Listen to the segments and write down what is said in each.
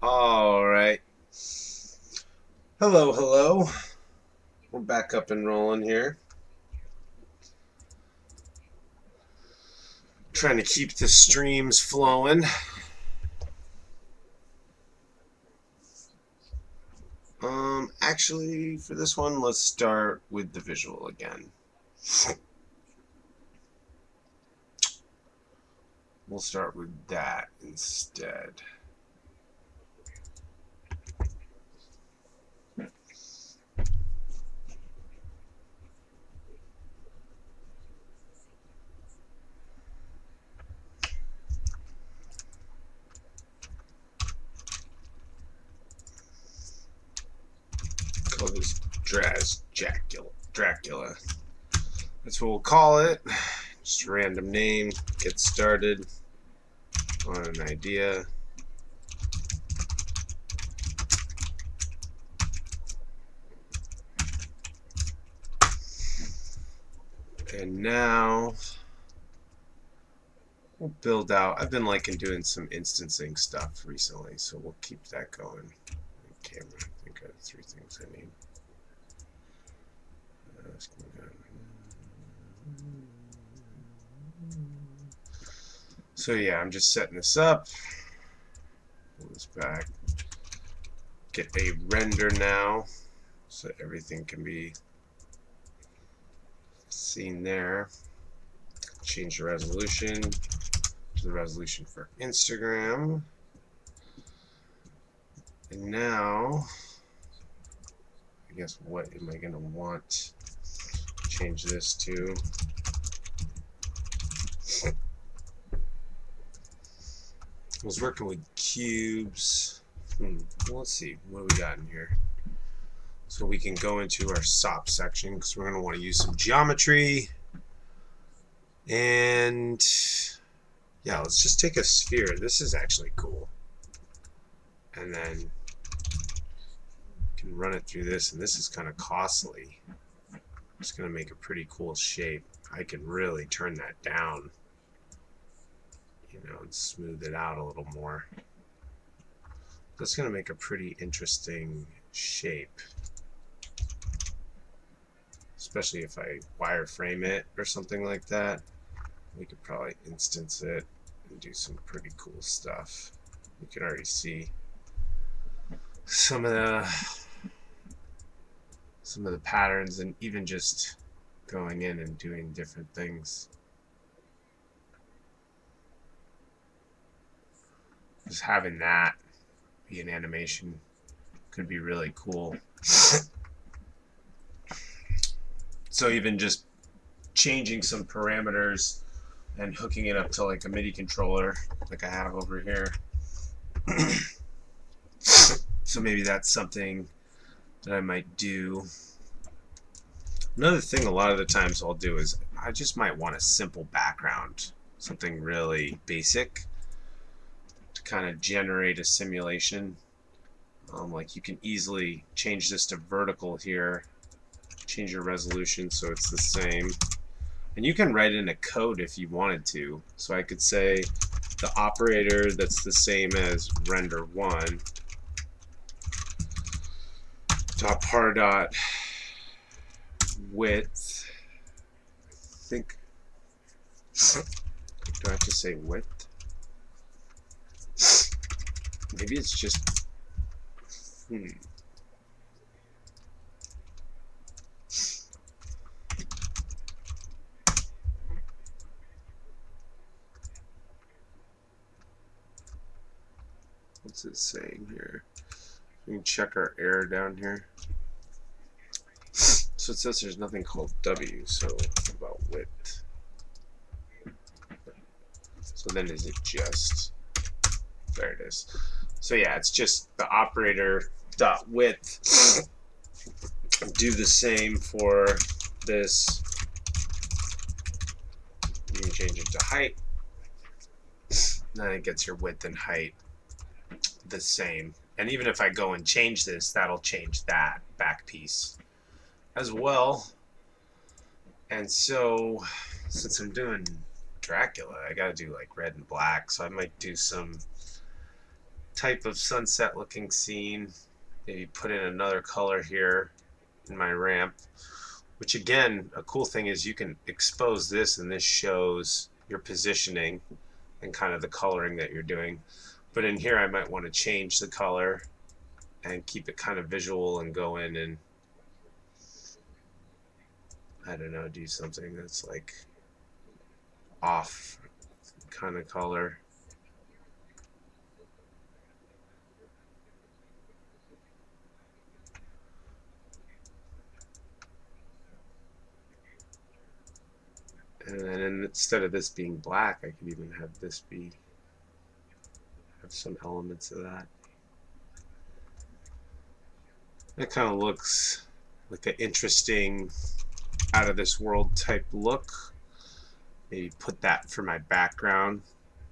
All right. Hello, hello. We're back up and rolling here. Trying to keep the streams flowing. Actually, for this one, let's start with the visual again. We'll start with that instead. Call this Dracula. That's what we'll call it. Just a random name. Get started on an idea. And now we'll build out. I've been liking doing some instancing stuff recently, so we'll keep that going. Camera. I think I have 3 things I need. So yeah, I'm just setting this up. Pull this back. Get a render now, so everything can be seen there. Change the resolution to the resolution for Instagram. And now, I guess what am I going to want? Change this to. I was working with cubes. Well, let's see what we got in here. So we can go into our SOP section because we're going to want to use some geometry. And yeah, let's just take a sphere. This is actually cool. And then can run it through this, and this is kind of costly. It's going to make a pretty cool shape. I can really turn that down, and smooth it out a little more. That's going to make a pretty interesting shape, especially if I wireframe it or something like that. We could probably instance it and do some pretty cool stuff. You can already see some of the patterns, and even just going in and doing different things. Just having that be an animation could be really cool. So even just changing some parameters and hooking it up to like a MIDI controller like I have over here. So maybe that's something that I might do. Another thing a lot of the times I'll do is I just might want a simple background, something really basic to kind of generate a simulation. Like you can easily change this to vertical here, change your resolution so it's the same. And you can write in a code if you wanted to. So I could say the operator that's the same as render 1 dot par dot width. I think, do I have to say width? Maybe it's just what's it saying here? We can check our error down here. So it says there's nothing called W, so what about width? So then is it just, there it is. So yeah, it's just the operator dot width. Do the same for this. You can change it to height. Then it gets your width and height the same. And even if I go and change this, that'll change that back piece as well. And so since I'm doing Dracula, I gotta do like red and black, so I might do some type of sunset looking scene. Maybe put in another color here in my ramp, which again, a cool thing is you can expose this and this shows your positioning and kind of the coloring that you're doing. But in here I might want to change the color and keep it kind of visual and go in and, I don't know, do something that's like off kind of color. And then instead of this being black, I could even have this have some elements of that. That kind of looks like an interesting, out of this world type look. Maybe put that for my background.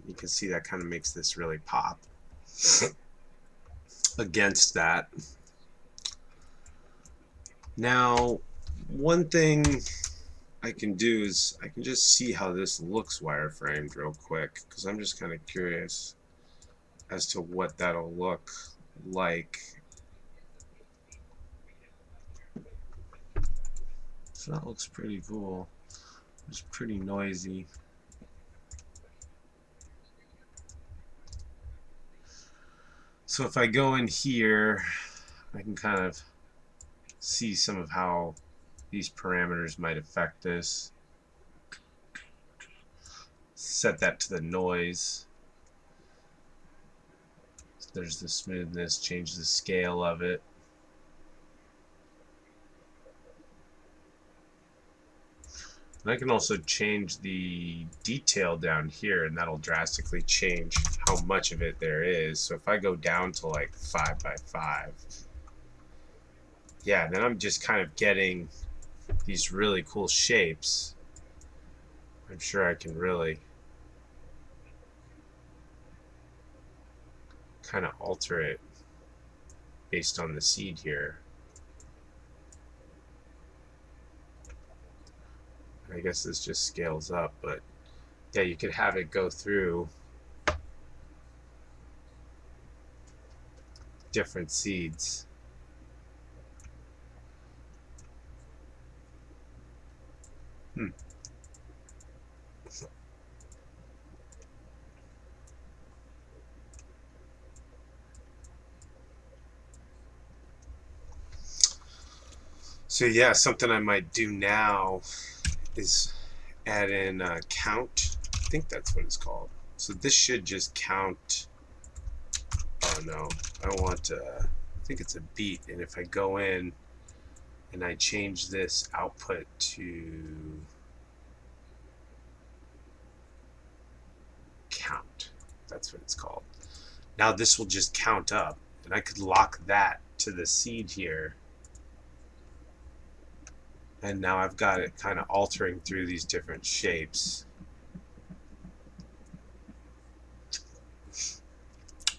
You can see that kind of makes this really pop against that. Now, one thing I can do is I can just see how this looks wireframed real quick, because I'm just kind of curious as to what that'll look like. So that looks pretty cool. It's pretty noisy. So if I go in here, I can kind of see some of how these parameters might affect this. Set that to the noise. So there's the smoothness, change the scale of it. And I can also change the detail down here, and that'll drastically change how much of it there is. So if I go down to like 5 by 5, yeah, then I'm just kind of getting these really cool shapes. I'm sure I can really kind of alter it based on the seed here. I guess this just scales up, but yeah, you could have it go through different seeds. So yeah, something I might do now is add in count. I think that's what it's called. So this should just count. Oh no, I want I think it's a beat, and if I go in and I change this output to count, that's what it's called. Now this will just count up, and I could lock that to the seed here. And now I've got it kind of altering through these different shapes,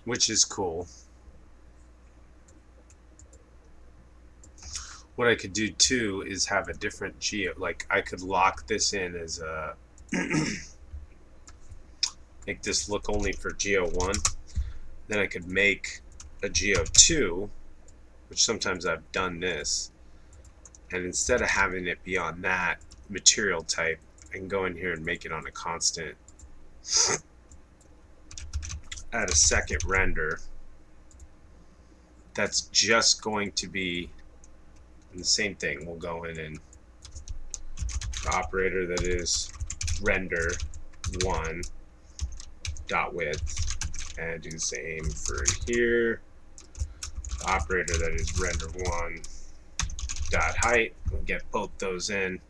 which is cool. What I could do too is have a different geo, like I could lock this in as a make this look only for geo 1. Then I could make a geo 2, which sometimes I've done this, and instead of having it be on that material type, I can go in here and make it on a constant. Add a second render that's just going to be, and the same thing, we'll go in and the operator that is render 1 dot width, and do the same for here. The operator that is render 1 dot height, we'll get both those in,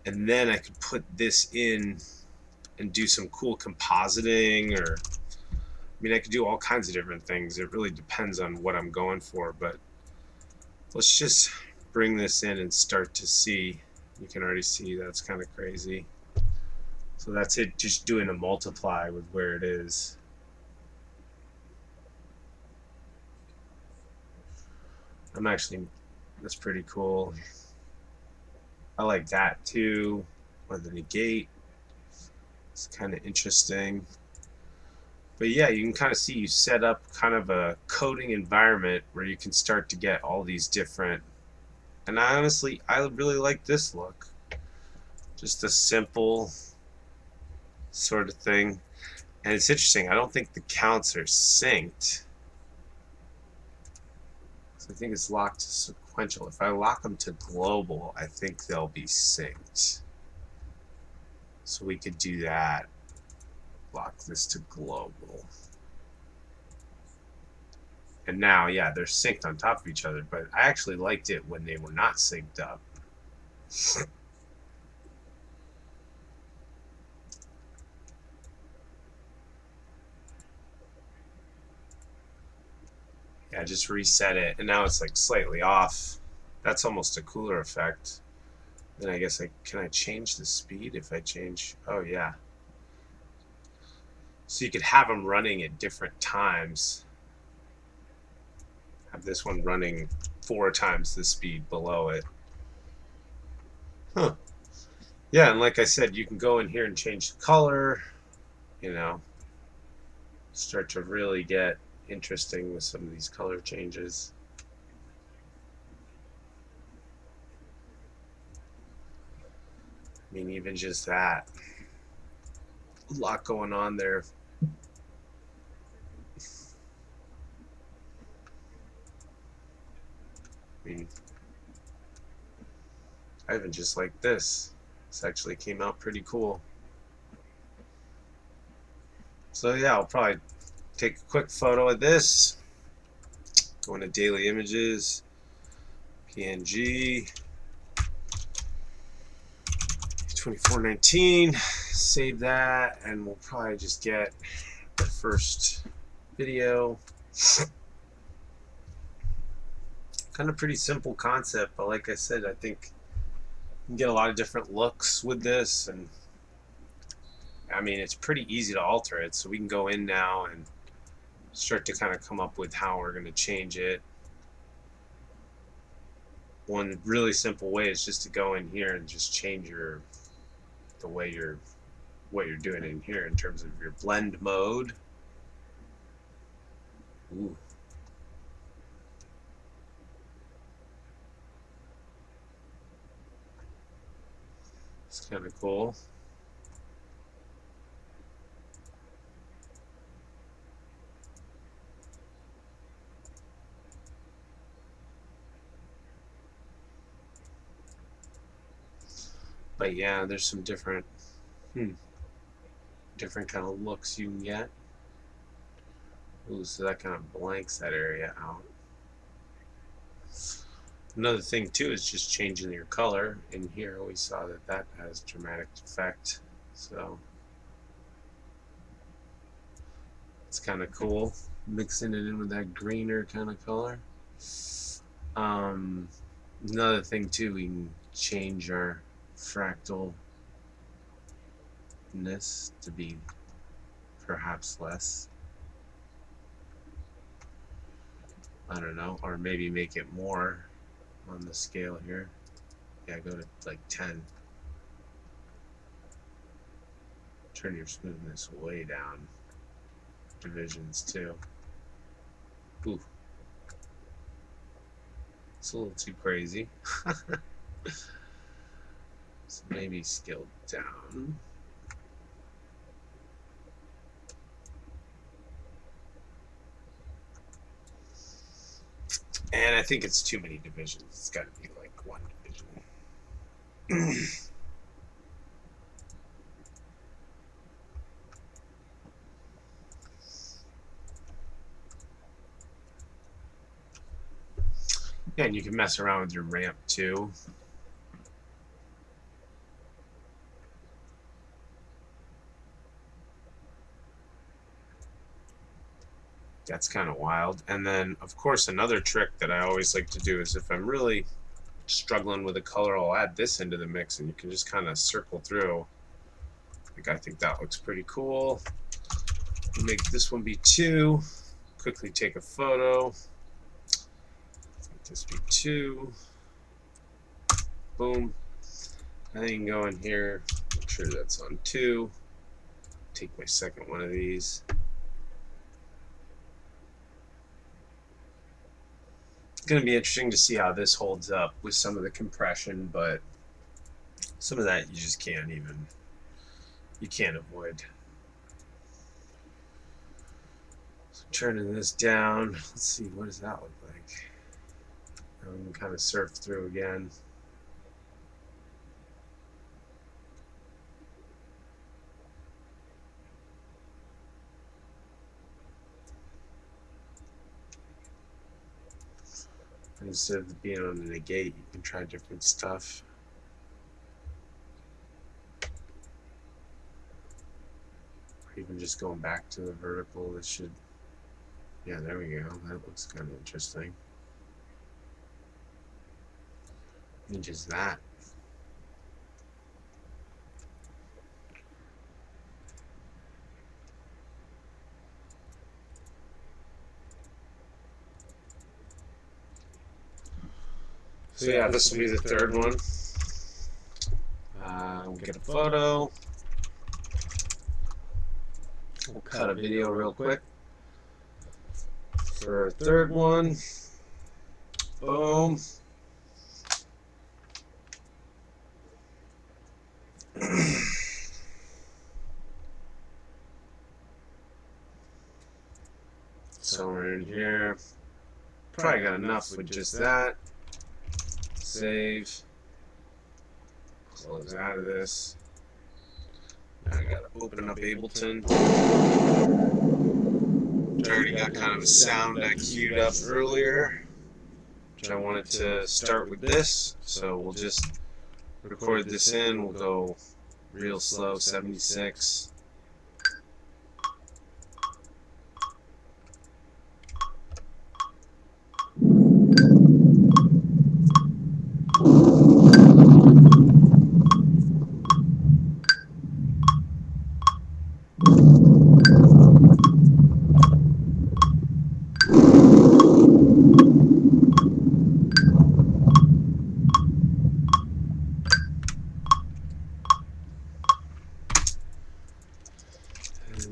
and then I could put this in and do some cool compositing, or I mean I could do all kinds of different things. It really depends on what I'm going for, but let's just bring this in and start to see. You can already see that's kind of crazy. So that's it, just doing a multiply with where it is. That's pretty cool. I like that too, or the negate. It's kind of interesting. But yeah, you can kind of see you set up kind of a coding environment where you can start to get all these different. And I really like this look. Just a simple sort of thing. And it's interesting. I don't think the counts are synced. So I think it's locked to sequential. If I lock them to global, I think they'll be synced. So we could do that. Lock this to global. And now, yeah, they're synced on top of each other, but I actually liked it when they were not synced up. Yeah, just reset it, and now it's like slightly off. That's almost a cooler effect. Then I guess can I change the speed if I change? Oh yeah. So you could have them running at different times. Have this one running 4 times the speed below it. Huh. Yeah, and like I said, you can go in here and change the color, you know, start to really get interesting with some of these color changes. I mean, even just that. A lot going on there. I mean, I even just like this. This actually came out pretty cool. So yeah, I'll probably take a quick photo of this. Go into daily images, PNG, 2419. Save that, and we'll probably just get the first video. Kind of pretty simple concept, but like I said, I think you can get a lot of different looks with this, and I mean, it's pretty easy to alter it, so we can go in now and start to kind of come up with how we're going to change it. One really simple way is just to go in here and just change the way what you're doing in here in terms of your blend mode. Ooh. It's kind of cool. But yeah, there's some different different kind of looks you can get. Ooh, so that kind of blanks that area out. Another thing too is just changing your color. In here we saw that has dramatic effect. So it's kind of cool. Mixing it in with that greener kind of color. Another thing too, we can change our fractalness to be perhaps less. I don't know, or maybe make it more on the scale here. Yeah, go to like 10. Turn your smoothness way down. Divisions too. Ooh. It's a little too crazy. So maybe scale down. And I think it's too many divisions. It's got to be like one division. Yeah, and you can mess around with your ramp too. That's kind of wild. And then, of course, another trick that I always like to do is if I'm really struggling with a color, I'll add this into the mix, and you can just kind of circle through. Like, I think that looks pretty cool. Make this one be 2. Quickly take a photo. Make this be 2. Boom. And then you can go in here, make sure that's on 2. Take my second one of these. going to be interesting to see how this holds up with some of the compression, but some of that you just can't avoid. So turning this down, let's see, what does that look like? We can kind of surf through again. Instead of being on the negate, you can try different stuff. Or even just going back to the vertical, this should, yeah, there we go. That looks kind of interesting. And just that. So yeah, this will be the third one. We'll get a photo. We'll cut a video real quick for a third one. Boom. So we're in here. Probably got enough with just that. Save. Close out of this. Now I gotta open up Ableton. I already got kind of a sound I queued up earlier, which I wanted to start with this. So we'll just record this in. We'll go real slow, 76.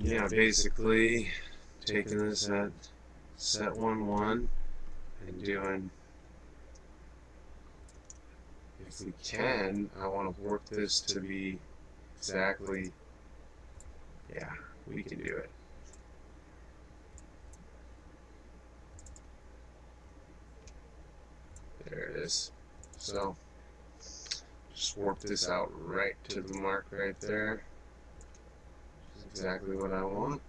Yeah, basically taking this at set 1-1 and doing, if we can, I want to work this to be exactly, yeah, we can do it. There it is. So just warp this out right to the mark right there. Exactly what I want.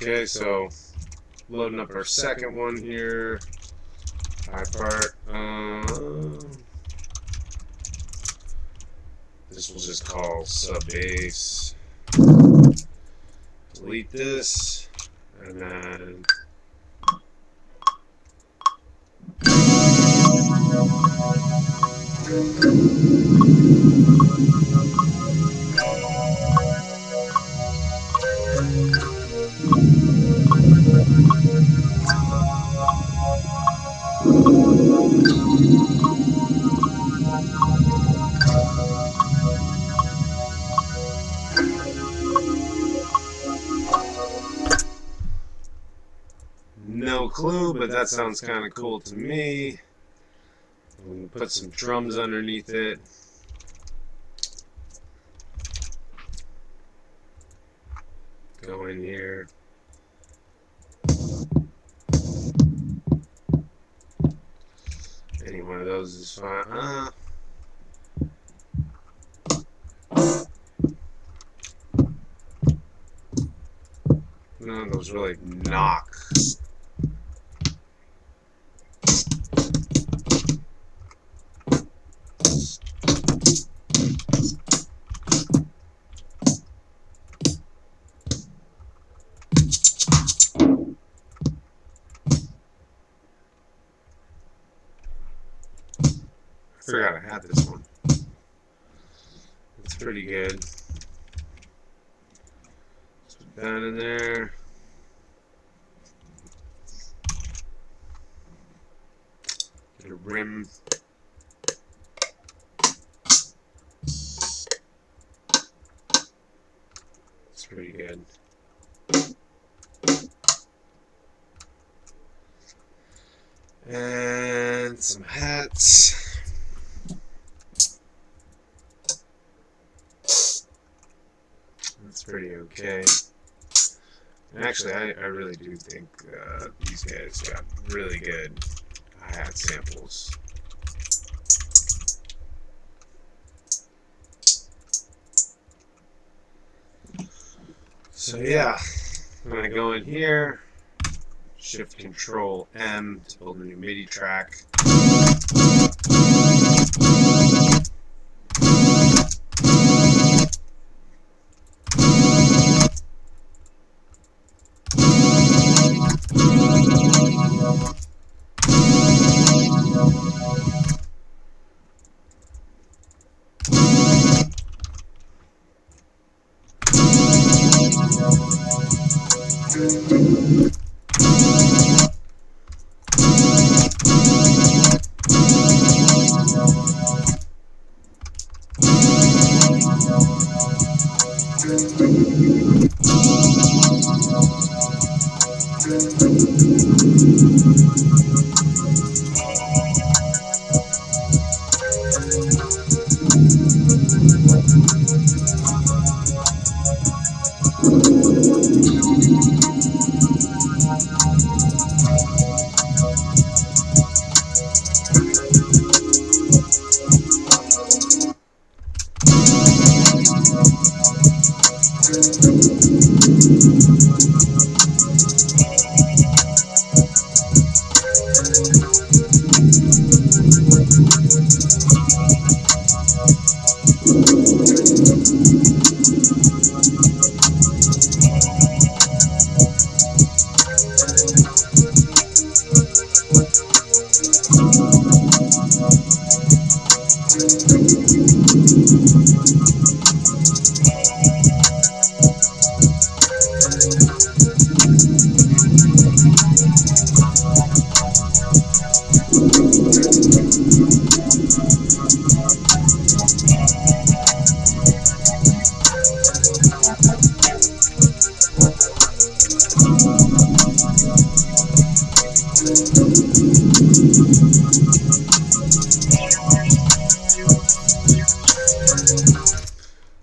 Okay, so loading up our second one here. High part. This we'll just call sub bass. Delete this, and then no clue, but that sounds kind of cool to me. We'll put some drums underneath it. Go in here. Any one of those is fine. none of those really knock. I forgot I had this one. It's pretty good. Let's put that in there. Get a rim. It's pretty good. And some hats. That's pretty okay. And actually, I really do think these guys got really good hi-hat samples. So yeah, I'm going to go in here, Shift Control M to build a new MIDI track.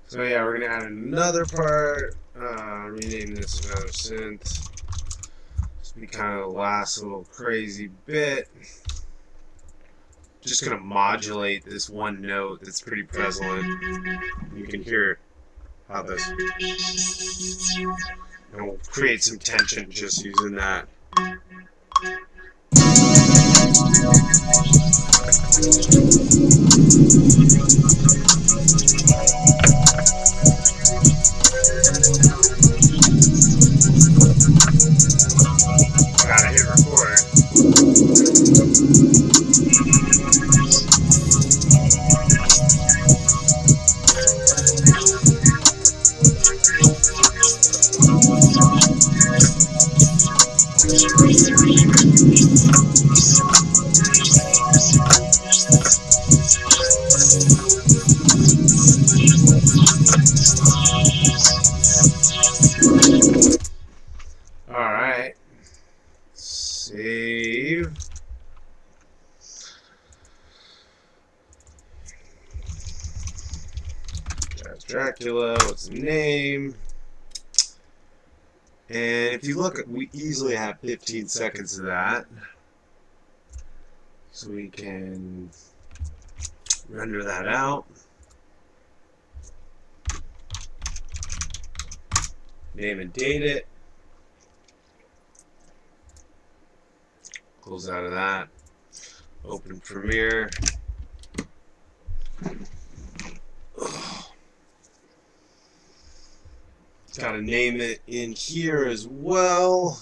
So yeah, we're gonna add another part, rename this another synth. This will be kind of the last little crazy bit. Just gonna modulate this one note that's pretty prevalent. You can hear how this, and we'll create some tension just using that. Gotta hit record. Alright. Save. That's Dracula. What's the name? And if you look, we easily have 15 seconds of that. So we can render that out. Name and date it. Close out of that. Open Premiere. Got to name it in here as well.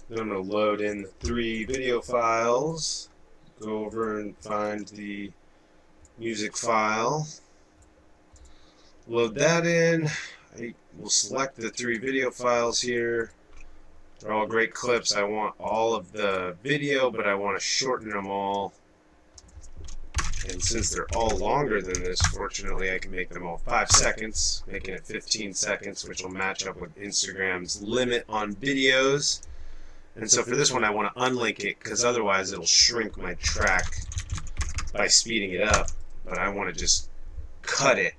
Then I'm going to load in the 3 video files. Go over and find the music file. Load that in. I will select the 3 video files here. They're all great clips. I want all of the video, but I want to shorten them all. And since they're all longer than this, fortunately, I can make them all 5 seconds, making it 15 seconds, which will match up with Instagram's limit on videos. And so for this one, I want to unlink it because otherwise it'll shrink my track by speeding it up. But I want to just cut it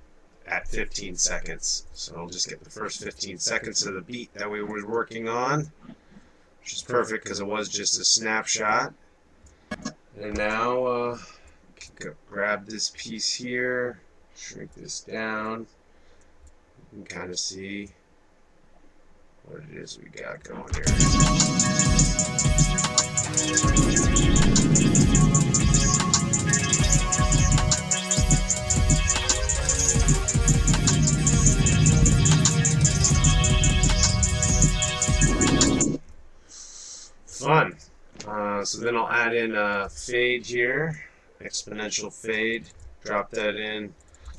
at 15 seconds. So I'll just get the first 15 seconds of the beat that we were working on, which is perfect because it was just a snapshot. And now grab this piece here, shrink this down. You can kind of see what it is we got going here. Fun. So then I'll add in a fade here, exponential fade. Drop that in.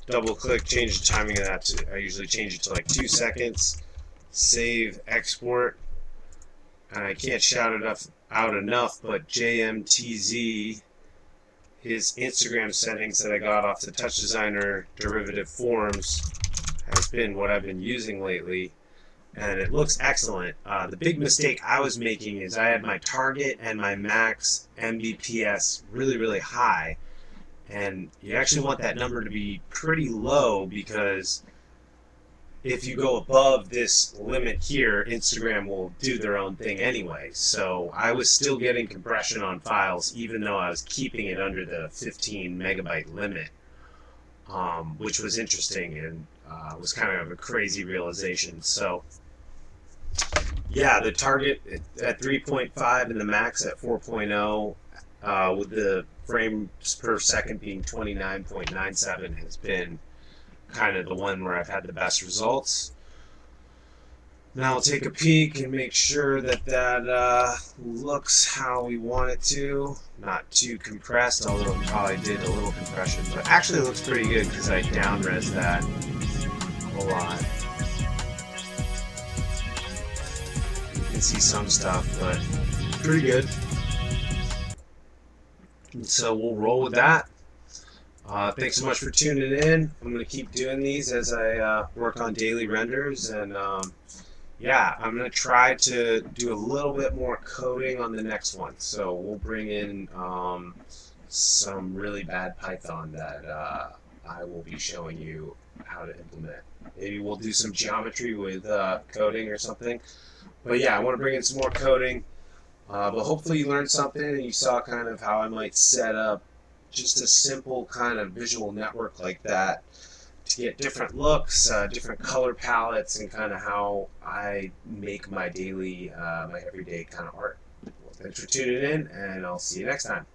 Double click, change the timing of that to, I usually change it to like 2 seconds. Save, export. And I can't shout it out enough, but JMTZ, his Instagram settings that I got off the Touchdesigner derivative forums, has been what I've been using lately. And it looks excellent. The big mistake I was making is I had my target and my max Mbps really, really high. And you actually want that number to be pretty low because if you go above this limit here, Instagram will do their own thing anyway. So I was still getting compression on files even though I was keeping it under the 15 megabyte limit, which was interesting and was kind of a crazy realization. So yeah, the target at 3.5 and the max at 4.0 with the frames per second being 29.97 has been kind of the one where I've had the best results. Now I'll take a peek and make sure that that looks how we want it to. Not too compressed, although it probably did a little compression, but actually it looks pretty good because I down-res that a lot. You can see some stuff, but pretty good. And so we'll roll with that. Thanks so much for tuning in. I'm going to keep doing these as I work on daily renders, and yeah, I'm going to try to do a little bit more coding on the next one. So we'll bring in some really bad Python that I will be showing you how to implement. Maybe we'll do some geometry with coding or something. But yeah, I want to bring in some more coding. But hopefully you learned something and you saw kind of how I might set up just a simple kind of visual network like that to get different looks, different color palettes, and kind of how I make my daily, my everyday kind of art. Well, thanks for tuning in, and I'll see you next time.